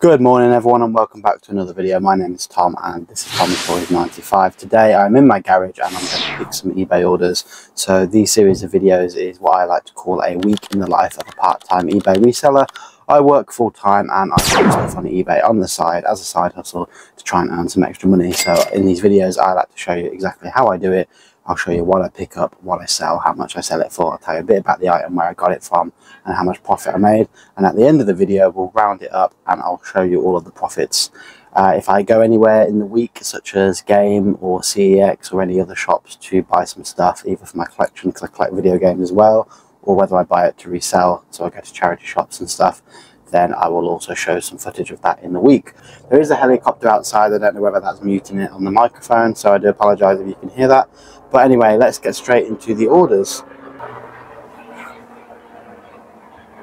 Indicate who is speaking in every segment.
Speaker 1: Good morning everyone and welcome back to another video. My name is Tom and this is Tommy's Toys 95. Today I'm in my garage and I'm going to pick some eBay orders. So these series of videos is what I like to call a week in the life of a part-time eBay reseller. I work full-time and I sell stuff on eBay on the side as a side hustle to try and earn some extra money. So in these videos I like to show you exactly how I do it. I'll show you what I pick up, what I sell, how much I sell it for. I'll tell you a bit about the item, where I got it from, and how much profit I made. And at the end of the video, we'll round it up and I'll show you all of the profits. If I go anywhere in the week, such as Game or CEX or any other shops to buy some stuff, either for my collection, because I collect video games as well, or whether I buy it to resell, so I go to charity shops and stuff, then I will also show some footage of that in the week. There is a helicopter outside. I don't know whether that's muting it on the microphone, so I do apologise if you can hear that. But anyway, let's get straight into the orders.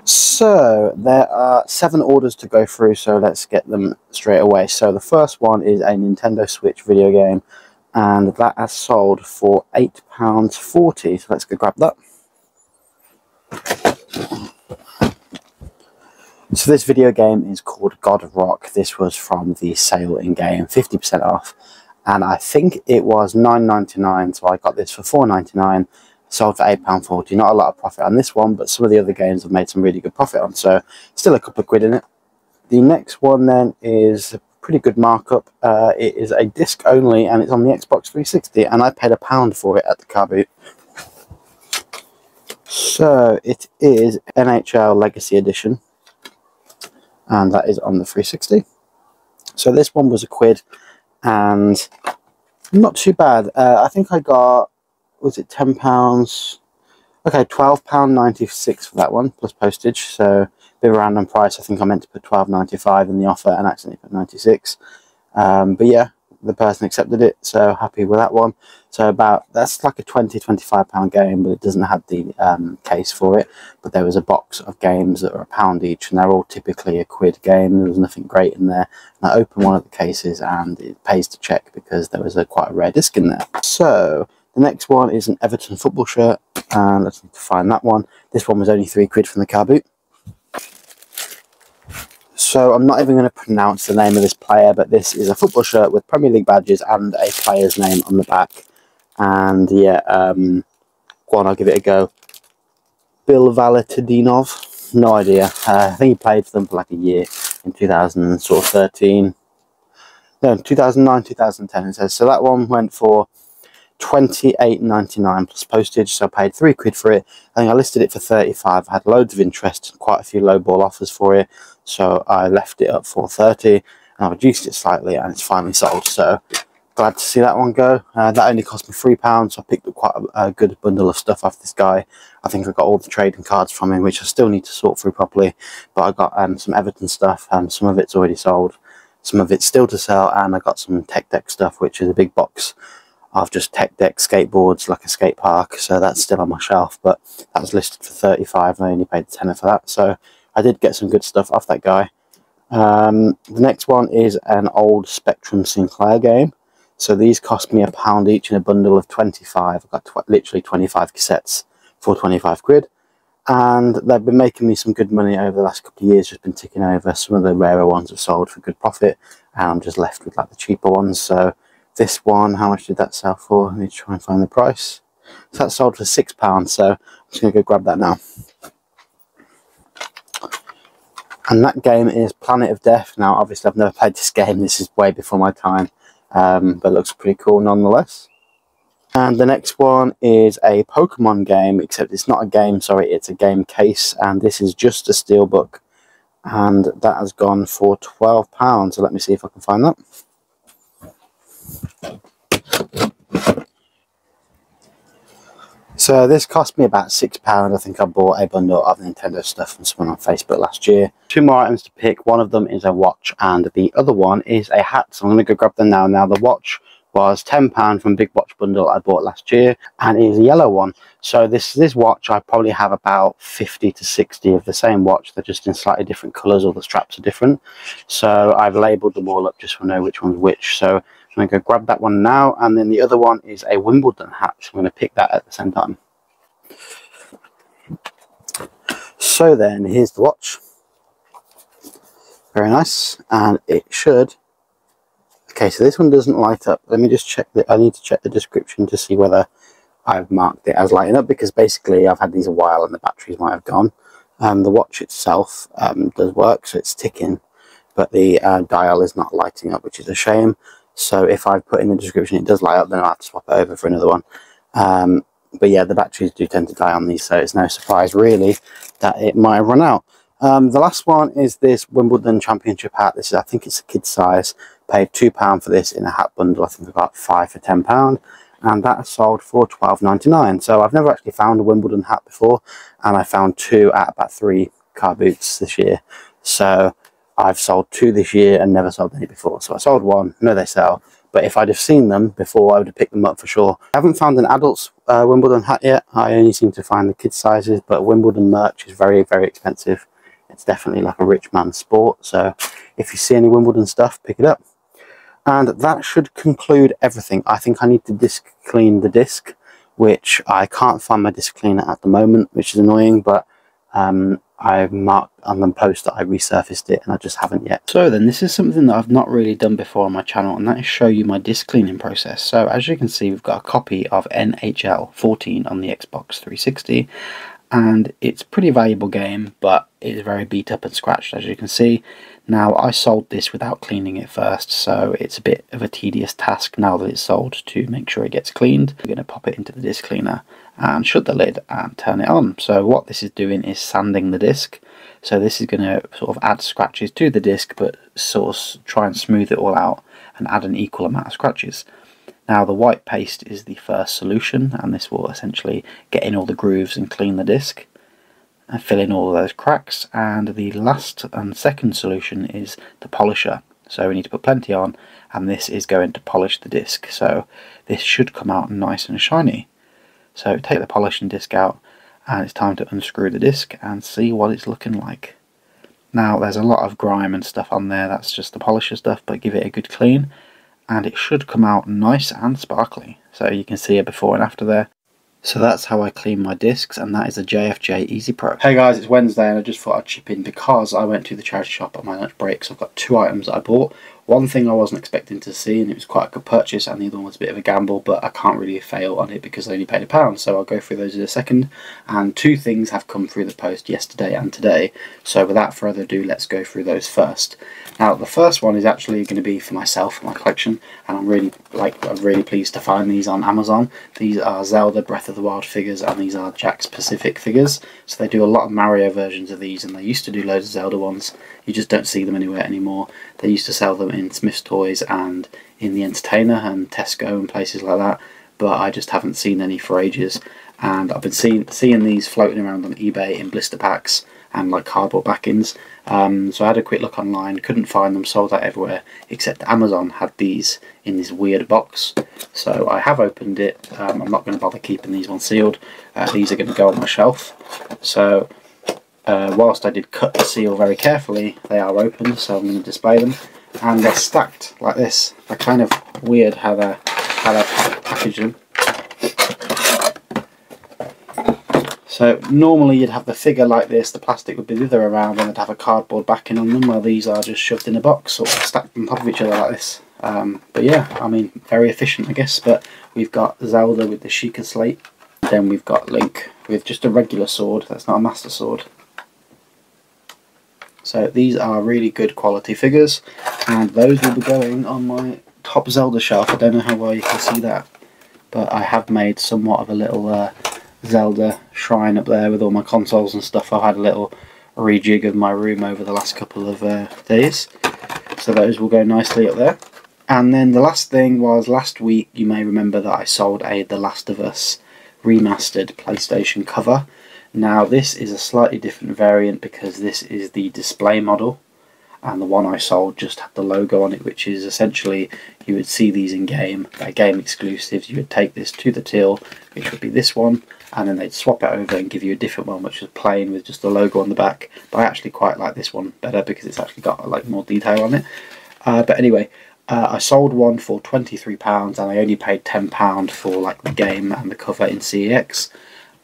Speaker 1: So there are 7 orders to go through, so let's get them straight away. So the first one is a Nintendo Switch video game, and that has sold for £8.40. So let's go grab that. So this video game is called God of Rock. This was from the sale in game, 50% off. And I think it was £9.99, so I got this for £4.99, sold for £8.40. Not a lot of profit on this one, but some of the other games have made some really good profit on, so still a couple of quid in it. The next one then is a pretty good markup. It is a disc only, and it's on the Xbox 360, and I paid £1 for it at the car boot. So it is NHL Legacy Edition, and that is on the 360. So this one was a quid. And not too bad. I think I got, was it £10? Okay, £12.96 for that one, plus postage. So a bit of a random price. I think I meant to put £12.95 in the offer and accidentally put 96. But yeah, the person accepted it, so happy with that one. So that's like a £20-25 game, but it doesn't have the case for it. But there was a box of games that are £1 each, and they're all typically a quid game. There was nothing great in there. And I opened one of the cases, and it pays to check because there was quite a rare disc in there. So the next one is an Everton football shirt, and let's need to find that one. This one was only 3 quid from the car boot. So I'm not even going to pronounce the name of this player, but this is a football shirt with Premier League badges and a player's name on the back. And yeah, go on, I'll give it a go. Bill Valetidinov, no idea. I think he played for them for like a year in 2013. No, 2009, 2010 it says. So that one went for £28.99 plus postage, so I paid 3 quid for it. I think I listed it for 35. I had loads of interest, quite a few lowball offers for it, so I left it up for 30 and I reduced it slightly, and it's finally sold. So glad to see that one go. That only cost me £3, so I picked up quite a good bundle of stuff off this guy. I think I got all the trading cards from him, which I still need to sort through properly, but I got some Everton stuff. Some of it's already sold, some of it's still to sell, and I got some tech deck stuff, which is a big box of just tech deck skateboards, like a skate park. So that's still on my shelf, but that was listed for 35 and I only paid £10 for that. So I did get some good stuff off that guy. The next one is an old Spectrum Sinclair game. So these cost me £1 each in a bundle of 25. I got literally 25 cassettes for 25 quid. And they've been making me some good money over the last couple of years, just been ticking over. Some of the rarer ones have sold for good profit, and I'm just left with like the cheaper ones. So this one, how much did that sell for? I need to try and find the price. So that sold for £6, so I'm just going to go grab that now. And that game is Planet of Death. Now, obviously, I've never played this game. This is way before my time, but it looks pretty cool nonetheless. And the next one is a Pokemon game, except it's not a game, sorry, it's a game case. And this is just a steelbook, and that has gone for £12. So let me see if I can find that. So this cost me about £6. I think I bought a bundle of Nintendo stuff from someone on Facebook last year. 2 more items to pick. One of them is a watch and the other one is a hat. So I'm going to go grab them now. Now the watch was £10 from Big Watch bundle I bought last year, and it is a yellow one. So this watch, I probably have about 50 to 60 of the same watch. They're just in slightly different colours, or the straps are different. So I've labelled them all up just to know which one's which. So I'm going to go grab that one now, and then the other one is a Wimbledon hat. So I'm going to pick that at the same time. So then, here's the watch. Very nice. And it should... Okay, so this one doesn't light up. Let me just check that. I need to check the description to see whether I've marked it as lighting up, because basically I've had these a while and the batteries might have gone. The watch itself does work, so it's ticking, but the dial is not lighting up, which is a shame. So if I put in the description it does light up, then I'll have to swap it over for another one. But yeah, the batteries do tend to die on these, so it's no surprise really that it might have run out. The last one is this Wimbledon Championship hat. This is, I think it's a kid size. Paid £2 for this in a hat bundle. I think I got 5 for £10, and that sold for £12.99. So I've never actually found a Wimbledon hat before, and I found 2 at about 3 car boots this year. So I've sold 2 this year and never sold any before. So I sold 1. I know they sell, but if I'd have seen them before, I would have picked them up for sure. I haven't found an adult's Wimbledon hat yet. I only seem to find the kid sizes, but Wimbledon merch is very, very expensive. It's definitely like a rich man's sport. So if you see any Wimbledon stuff, pick it up. And that should conclude everything. I think I need to disc clean the disc, which I can't find my disc cleaner at the moment, which is annoying, but I've marked on the post that I resurfaced it and I just haven't yet. So then, this is something that I've not really done before on my channel, and that is show you my disc cleaning process. So as you can see, we've got a copy of NHL 14 on the Xbox 360, and it's a pretty valuable game, but it's very beat up and scratched, as you can see. Now, I sold this without cleaning it first, so it's a bit of a tedious task now that it's sold to make sure it gets cleaned. We're going to pop it into the disc cleaner and shut the lid and turn it on. So what this is doing is sanding the disc. So this is going to sort of add scratches to the disc, but sort of try and smooth it all out and add an equal amount of scratches. Now, the white paste is the first solution, and this will essentially get in all the grooves and clean the disc and fill in all of those cracks. And the last and second solution is the polisher. So we need to put plenty on, and this is going to polish the disc. So this should come out nice and shiny. So take the polishing disc out, and it's time to unscrew the disc and see what it's looking like. Now, there's a lot of grime and stuff on there. That's just the polisher stuff, but give it a good clean and it should come out nice and sparkly. So you can see a before and after there. So that's how I clean my discs, and that is a JFJ Easy Pro. Hey guys, it's Wednesday and I just thought I'd chip in because I went to the charity shop on my lunch break. So I've got 2 items that I bought. One thing I wasn't expecting to see, and it was quite a good purchase, and the other one was a bit of a gamble, but I can't really fail on it because I only paid £1. So I'll go through those in a second. And 2 things have come through the post yesterday and today. So without further ado, let's go through those first. Now, the first one is actually going to be for myself, for my collection, and I'm really pleased to find these on Amazon. These are Zelda Breath of the Wild figures, and these are Jack's Pacific figures. So they do a lot of Mario versions of these, and they used to do loads of Zelda ones. You just don't see them anywhere anymore. They used to sell them in Smith's Toys and in the Entertainer and Tesco and places like that, but I just haven't seen any for ages. And I've been seeing these floating around on eBay in blister packs and like cardboard backings. So I had a quick look online, couldn't find them, sold out everywhere, except Amazon had these in this weird box. So I have opened it. I'm not going to bother keeping these ones sealed. These are going to go on my shelf. So whilst I did cut the seal very carefully, they are open, so I'm going to display them. And they're stacked like this. They're kind of weird how they package them. So normally you'd have the figure like this, the plastic would be the other around, and they'd have a cardboard backing on them, while these are just shoved in a box, sort of stacked on top of each other like this. But yeah, I mean, very efficient I guess. But we've got Zelda with the Sheikah Slate, then we've got Link with just a regular sword, that's not a Master Sword. So these are really good quality figures, and those will be going on my top Zelda shelf. I don't know how well you can see that, but I have made somewhat of a little Zelda shrine up there with all my consoles and stuff. I've had a little rejig of my room over the last couple of days, so those will go nicely up there. And then the last thing was, last week you may remember that I sold a The Last of Us remastered PlayStation cover. Now this is a slightly different variant because this is the display model, and the one I sold just had the logo on it, which is essentially, you would see these in game, they're game exclusives. You would take this to the till, which would be this one, and then they'd swap it over and give you a different one which was plain with just the logo on the back. But I actually quite like this one better because it's actually got like more detail on it. But anyway, I sold one for £23 and I only paid £10 for like the game and the cover in CEX.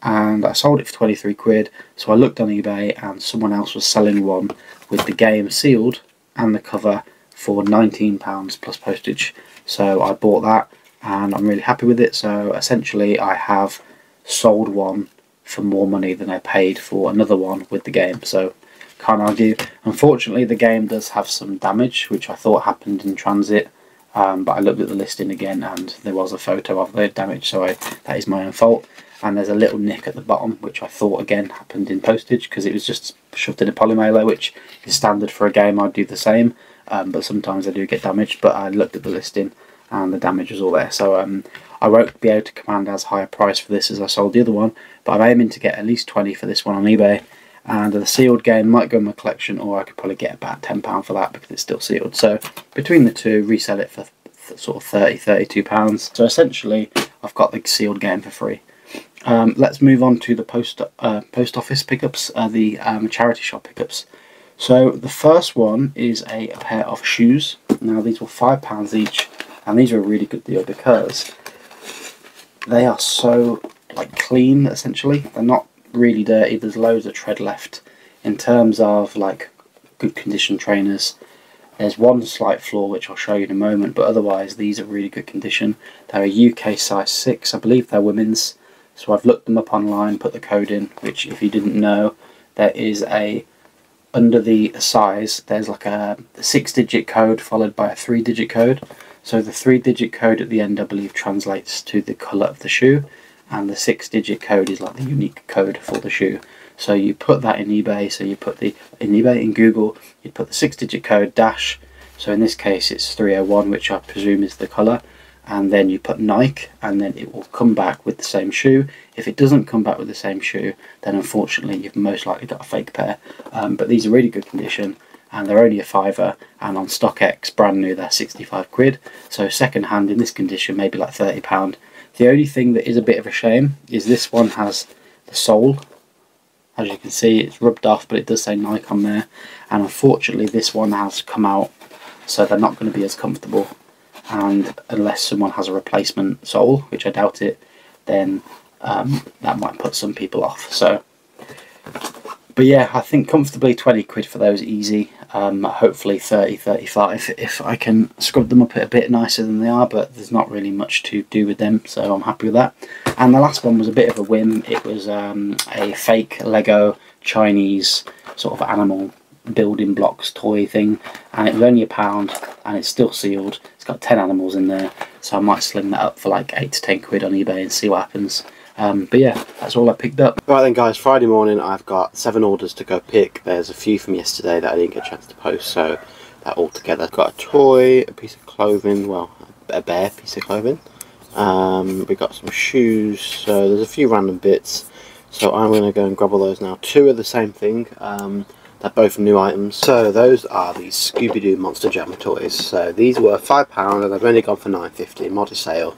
Speaker 1: And I sold it for 23 quid. So I looked on eBay and someone else was selling one with the game sealed and the cover for £19 plus postage. So I bought that and I'm really happy with it. So essentially I have sold one for more money than I paid for another one with the game, so can't argue. Unfortunately the game does have some damage, which I thought happened in transit, but I looked at the listing again and there was a photo of the damage, so that is my own fault. And there's a little nick at the bottom, which I thought again happened in postage because it was just shoved in a polymailer, which is standard for a game. I'd do the same, but sometimes I do get damaged. But I looked at the listing and the damage was all there, so I won't be able to command as high a price for this as I sold the other one, but I'm aiming to get at least 20 for this one on eBay. And the sealed game might go in my collection, or I could probably get about £10 for that because it's still sealed. So between the two, resell it for sort of £30–32. So essentially I've got the sealed game for free. Let's move on to the post office pickups, the charity shop pickups. So the first one is a pair of shoes. Now these were £5 each, and these are a really good deal because they are so like clean. Essentially they're not really dirty. There's loads of tread left in terms of like good condition trainers. There's one slight flaw which I'll show you in a moment, but otherwise these are really good condition. They're a UK size 6, I believe they're women's. So I've looked them up online, put the code in, which if you didn't know, there is a, under the size, there's like a 6-digit code followed by a 3-digit code. So the 3-digit code at the end, I believe, translates to the colour of the shoe, and the 6-digit code is like the unique code for the shoe. So you put that in eBay, so you put in Google, you put the 6-digit code dash, so in this case it's 301, which I presume is the colour, and then you put Nike, and then it will come back with the same shoe. If it doesn't come back with the same shoe, then unfortunately you've most likely got a fake pair. But these are really good condition, and they're only a £5, and on StockX brand new they're 65 quid. So second hand in this condition maybe like £30. The only thing that is a bit of a shame is this one has the sole. As you can see, it's rubbed off, but it does say Nike on there, and unfortunately this one has come out, so they're not going to be as comfortable. And unless someone has a replacement sole, which I doubt it, then that might put some people off. So, but yeah, I think comfortably 20 quid for those, easy. Hopefully 30–35 if I can scrub them up a bit nicer than they are, but there's not really much to do with them, so I'm happy with that. And the last one was a bit of a whim. It was a fake Lego Chinese sort of animal building blocks toy thing, and it was only £1, and it's still sealed. It's got 10 animals in there, so I might sling that up for like 8 to 10 quid on eBay and see what happens. But yeah, that's all I picked up. Right then guys, Friday morning I've got 7 orders to go pick. There's a few from yesterday that I didn't get a chance to post, so that all together. I've got a toy, a piece of clothing, well, a bare piece of clothing. We got some shoes, so there's a few random bits. So I'm going to go and grab all those now. 2 are the same thing. They're both new items. So those are these Scooby-Doo Monster Jam toys. So these were £5 and they've only gone for £9.50, modest sale.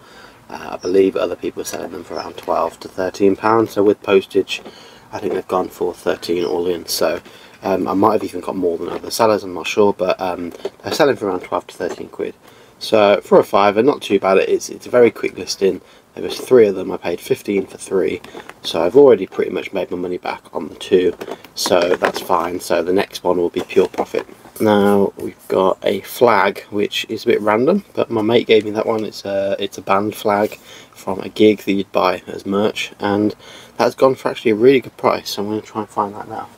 Speaker 1: I believe other people are selling them for around £12 to £13. So with postage, I think they've gone for 13 all in. So I might have even got more than other sellers, I'm not sure, but they're selling for around 12 to 13 quid. So for a £5, not too bad. It's a very quick listing. There was 3 of them. I paid 15 for 3, so I've already pretty much made my money back on the 2, so that's fine. So the next one will be pure profit. Now we've got a flag which is a bit random, but my mate gave me that one. It's a band flag from a gig that you'd buy as merch, and that's gone for actually a really good price, so I'm going to try and find that now.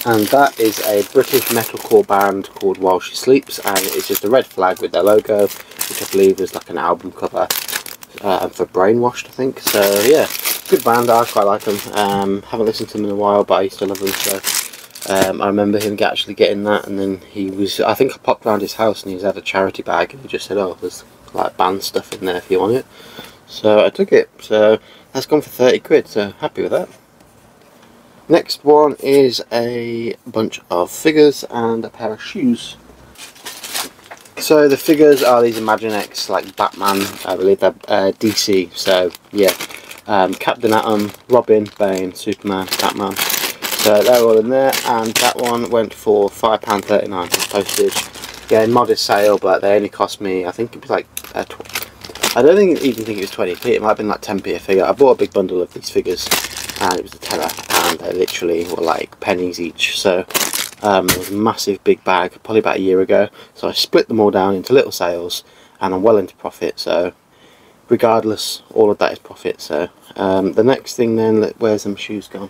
Speaker 1: And that is a British metalcore band called While She Sleeps, and it's just a red flag with their logo, which I believe is like an album cover for Brainwashed, I think. So yeah, good band. I quite like them. Haven't listened to them in a while, but I used to love them. So I remember him actually getting that, and then he was, I think I popped around his house and he had a charity bag, and he just said, oh, there's like band stuff in there if you want it. So I took it. So that's gone for 30 quid, so happy with that. Next one is a bunch of figures and a pair of shoes. So the figures are these Imaginext, like Batman, I believe they're DC, so yeah, Captain Atom, Robin, Bane, Superman, Batman, so they're all in there, and that one went for £5.39 plus postage. Again, modest sale, but they only cost me, I think it was like, I don't even think it was 20p, it might have been like 10p a figure. I bought a big bundle of these figures, and it was a tenner, and they literally were like pennies each. So it was a massive big bag, probably about a year ago. So I split them all down into little sales, and I'm well into profit. So regardless, all of that is profit. So the next thing then, where's them shoes gone?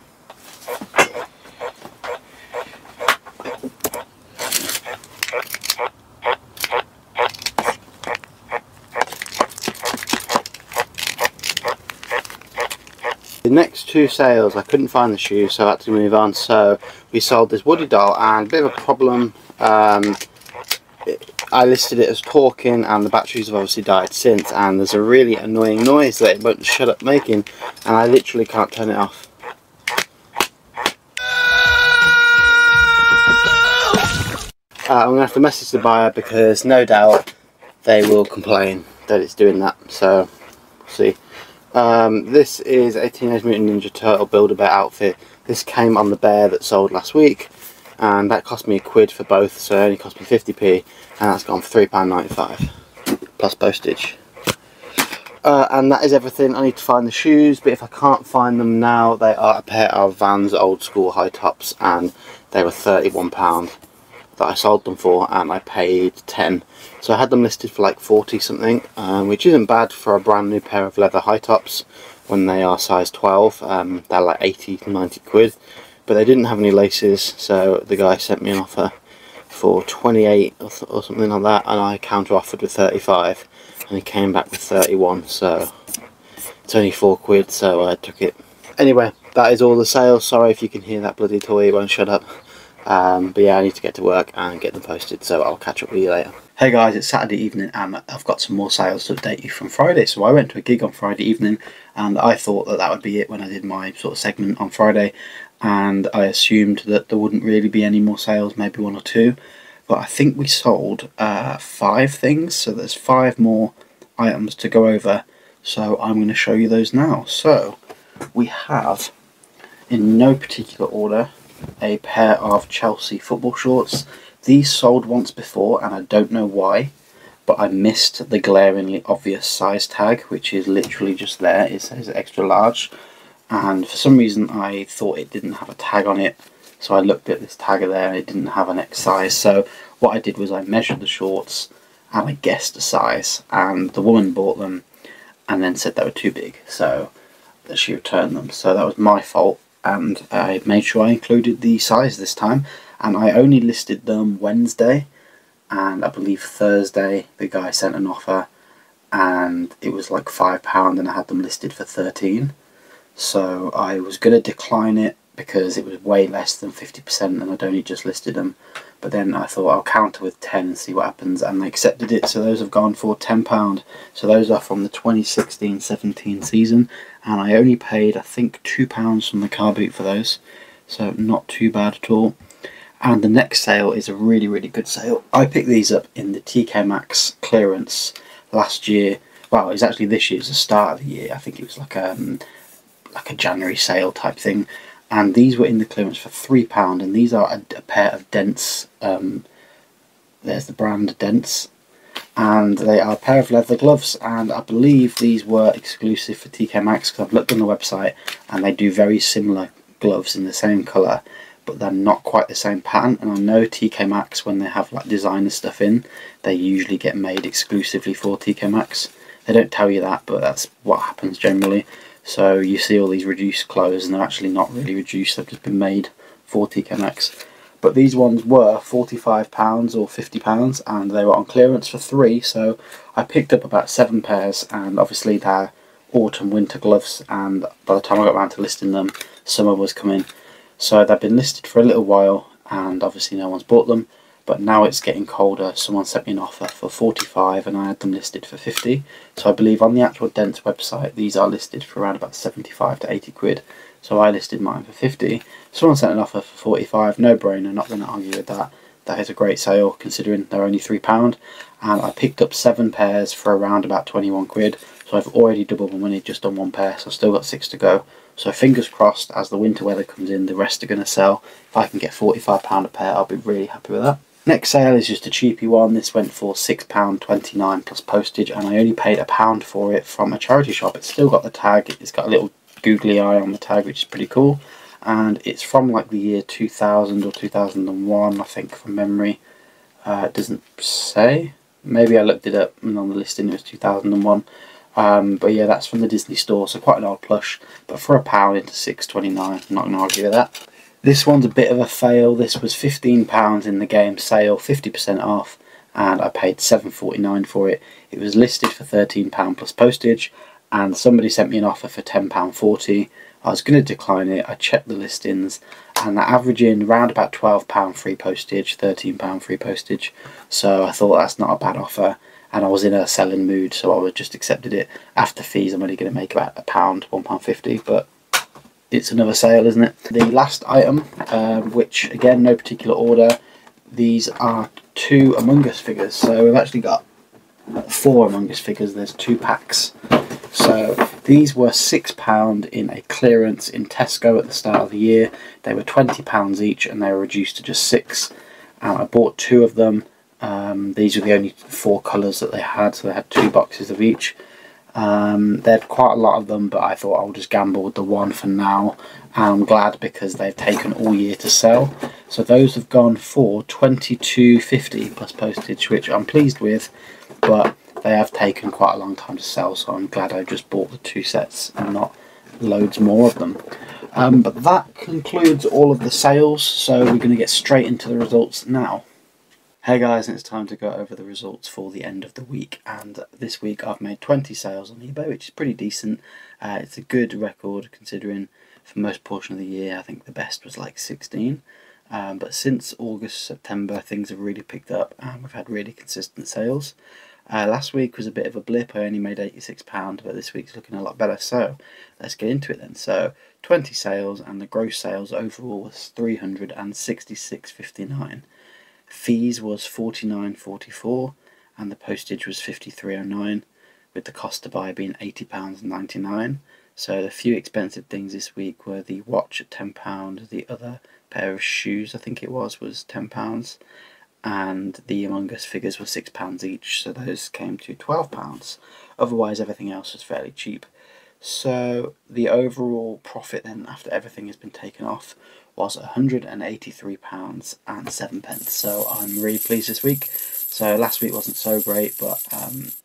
Speaker 1: The next two sales, I couldn't find the shoes, so I had to move on. So we sold this Woody doll, and a bit of a problem. I listed it as talking, and the batteries have obviously died since, and there's a really annoying noise that it won't shut up making, and I literally can't turn it off. I'm going to have to message the buyer, because no doubt they will complain that it's doing that, so we'll see. This is a Teenage Mutant Ninja Turtle Build-A-Bear outfit. This came on the bear that sold last week, and that cost me £1 for both, so it only cost me 50p, and that's gone for £3.95 plus postage. And that is everything. I need to find the shoes, but if I can't find them now, they are a pair of Vans old school high tops, and they were £31 that I sold them for, and I paid 10. So I had them listed for like 40 something, which isn't bad for a brand new pair of leather high tops when they are size 12. They're like 80 to 90 quid, but they didn't have any laces, so the guy sent me an offer for 28 or something like that, and I counter offered with 35, and he came back with 31, so it's only £4, so I took it. Anyway, that is all the sales. Sorry if you can hear that bloody toy, it won't shut up. But yeah, I need to get to work and get them posted, so I'll catch up with you later. Hey guys, it's Saturday evening, and I've got some more sales to update you from Friday. So I went to a gig on Friday evening, and I thought that that would be it when I did my sort of segment on Friday, and I assumed that there wouldn't really be any more sales, maybe one or two, but I think we sold 5 things, so there's 5 more items to go over, so I'm going to show you those now. So we have, in no particular order, a pair of Chelsea football shorts. These sold once before, and I don't know why, but I missed the glaringly obvious size tag, which is literally just there. It says extra large, and for some reason I thought it didn't have a tag on it, so I looked at this tag there and it didn't have an X size. So what I did was I measured the shorts and I guessed the size, and the woman bought them and then said they were too big, so that she returned them. So that was my fault, and I made sure I included the size this time, and I only listed them Wednesday, and I believe Thursday the guy sent an offer and it was like £5, and I had them listed for 13. So I was going to decline it because it was way less than 50% and I'd only just listed them, but then I thought I'll counter with 10 and see what happens, and they accepted it, so those have gone for £10. So those are from the 2016-17 season, and I only paid I think £2 from the car boot for those, so not too bad at all. And the next sale is a really good sale. I picked these up in the TK Maxx clearance last year. Well, it was actually this year's the start of the year. I think it was like a January sale type thing, and these were in the clearance for £3, and these are a pair of Dents. There's the brand Dents, and they are a pair of leather gloves, and I believe these were exclusive for TK Maxx, because I've looked on the website and they do very similar gloves in the same colour, but they're not quite the same pattern. And I know TK Maxx, when they have like designer stuff in, they usually get made exclusively for TK Maxx. They don't tell you that, but that's what happens generally. So you see all these reduced clothes, and they're actually not really reduced, they've just been made for TK Maxx. But these ones were £45 or £50, and they were on clearance for 3, so I picked up about 7 pairs, and obviously they're autumn winter gloves, and by the time I got around to listing them, summer was coming. So they've been listed for a little while, and obviously no one's bought them, but now it's getting colder. Someone sent me an offer for 45 and I had them listed for 50. So I believe on the actual Dents website these are listed for around about 75 to 80 quid. So I listed mine for 50. Someone sent an offer for 45, no brainer, not going to argue with that. That is a great sale considering they're only £3, and I picked up 7 pairs for around about 21 quid. So I've already doubled my money just on 1 pair, so I've still got 6 to go. So fingers crossed, as the winter weather comes in, the rest are going to sell. If I can get £45 a pair, I'll be really happy with that. Next sale is just a cheapy one. This went for £6.29 plus postage, and I only paid £1 for it from a charity shop. It's still got the tag, it's got a little googly eye on the tag, which is pretty cool. and it's from like the year 2000 or 2001, I think, from memory. It doesn't say. Maybe I looked it up and on the listing it was 2001. But yeah, that's from the Disney store, so quite an old plush. But for £1 into £6.29, I'm not going to argue with that. This one's a bit of a fail. This was £15 in the game sale, 50% off, and I paid £7.49 for it. It was listed for £13 plus postage, and somebody sent me an offer for £10.40. I was going to decline it. I checked the listings, and they're averaging around about £12 free postage, £13 free postage. So I thought that's not a bad offer, and I was in a selling mood, so I just accepted it. After fees, I'm only going to make about £1, £1.50, but it's another sale, isn't it? The last item, which again, no particular order, these are 2 Among Us figures. So we've actually got 4 Among Us figures. There's 2 packs. So these were £6 in a clearance in Tesco at the start of the year. They were £20 each, and they were reduced to just 6. I bought 2 of them. These were the only 4 colours that they had, so they had 2 boxes of each. They had quite a lot of them, but I thought I'll just gamble with the one for now, and I'm glad because they've taken all year to sell. So those have gone for £22.50 plus postage, which I'm pleased with, but they have taken quite a long time to sell, so I'm glad I just bought the 2 sets and not loads more of them. But that concludes all of the sales, so we're going to get straight into the results now. Hey guys, and it's time to go over the results for the end of the week, and this week I've made 20 sales on eBay, which is pretty decent. It's a good record considering for most portion of the year I think the best was like 16, but since August, September things have really picked up and we've had really consistent sales. Last week was a bit of a blip. I only made £86, but this week's looking a lot better, so let's get into it then. So 20 sales, and the gross sales overall was £366.59. Fees was £49.44, and the postage was £53.09, with the cost to buy being £80.99. So the few expensive things this week were the watch at £10, the other pair of shoes I think it was £10, and the Among Us figures were £6 each, so those came to £12. Otherwise everything else was fairly cheap. So the overall profit then, after everything has been taken off, was £183.07. So I'm really pleased this week. So last week wasn't so great, but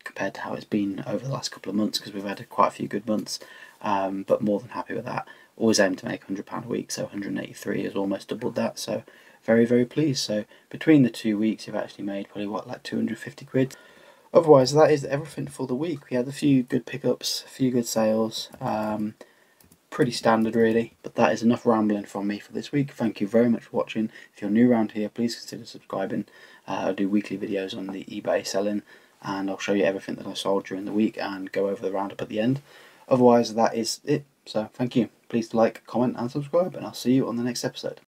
Speaker 1: compared to how it's been over the last couple of months, because we've had quite a few good months, but more than happy with that. Always aim to make £100 a week, so 183 is almost doubled that, so very, very pleased. So between the 2 weeks you've actually made probably what, like 250 quid. Otherwise, that is everything for the week. We had a few good pickups, a few good sales, pretty standard really, but that is enough rambling from me for this week. Thank you very much for watching. If you're new around here, please consider subscribing. I do weekly videos on the eBay selling, and I'll show you everything that I sold during the week and go over the roundup at the end. Otherwise, that is it. So thank you. Please like, comment and subscribe, and I'll see you on the next episode.